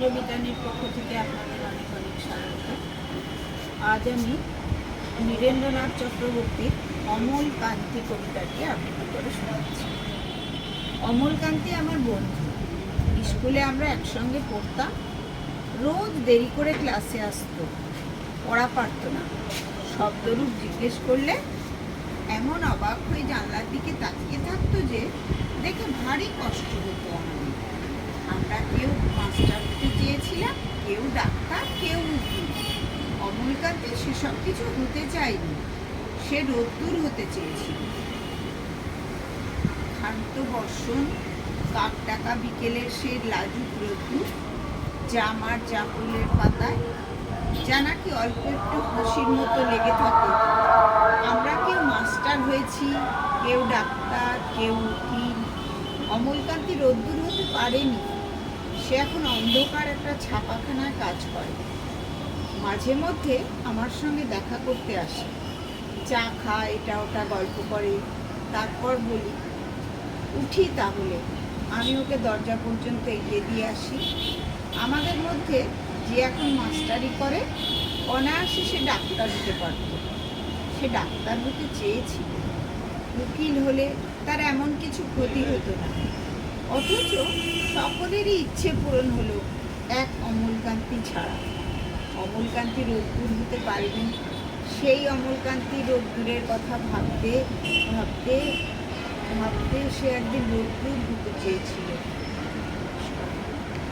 ইন্দ্রবিতানের পক্ষ থেকে আপনাদের অনেক অনেক স্বাগত। আজ আমি নীরেন্দ্রনাথ চক্রবর্তীর অমল কান্তি কবিতাটি আবৃত্তি করে শোনাচ্ছি। অমল কান্তি আমার বন্ধু। স্কুলে আমরা একসঙ্গে পড়তাম। রোজ দেরি করে ক্লাসে আসতো, পড়া পারত না। শব্দরূপ জিজ্ঞেস করলে এমন অবাক হয়ে জানলার দিকে তাকিয়ে থাকতো যে দেখে ভারী কষ্ট হতো আমাদের। আমরা কেউ মাস্টার হতে চেয়েছিলাম, কেউ ডাক্তার, কেউ উকিল। অমলকান্তি সেসব কিছু হতে চায়নি, সে রোদ্দুর হতে চেয়েছিল। ক্ষান্ত বর্ষণ, কাক ডাকা বিকেলের সে লাজুক রোদ্দুর, জামার জাফুলের পাতায় যা নাকি অল্প একটু হাসির মতো লেগে থাকে। আমরা কেউ মাস্টার হয়েছি, কেউ ডাক্তার, কেউ উকিল। অমলকান্তি রোদ্দুর হতে পারেনি। সে এখন অন্ধকার একটা ছাপাখানায় কাজ করে। মাঝে মধ্যে আমার সঙ্গে দেখা করতে আসে, চা খায়, এটা ওটা গল্প করে। তারপর বলি উঠি তাহলে। আমি ওকে দরজা পর্যন্ত এগিয়ে দিয়ে আসি। আমাদের মধ্যে যে এখন মাস্টারি করে, অনায়াসে সে ডাক্তার হতে পারত। সে ডাক্তার হতে চেয়েছিল। উকিল হলে তার এমন কিছু ক্ষতি হতো না। অথচ সকলেরই ইচ্ছে পূরণ হলো, এক অমলকান্তি ছাড়া। অমলকান্তি রোদ্দুর হতে পারেনি। সেই অমলকান্তি রোদ্দুরের কথা ভাবতে ভাবতে ভাবতে সে একদিন রোদ্দুর হতে চেয়েছিল।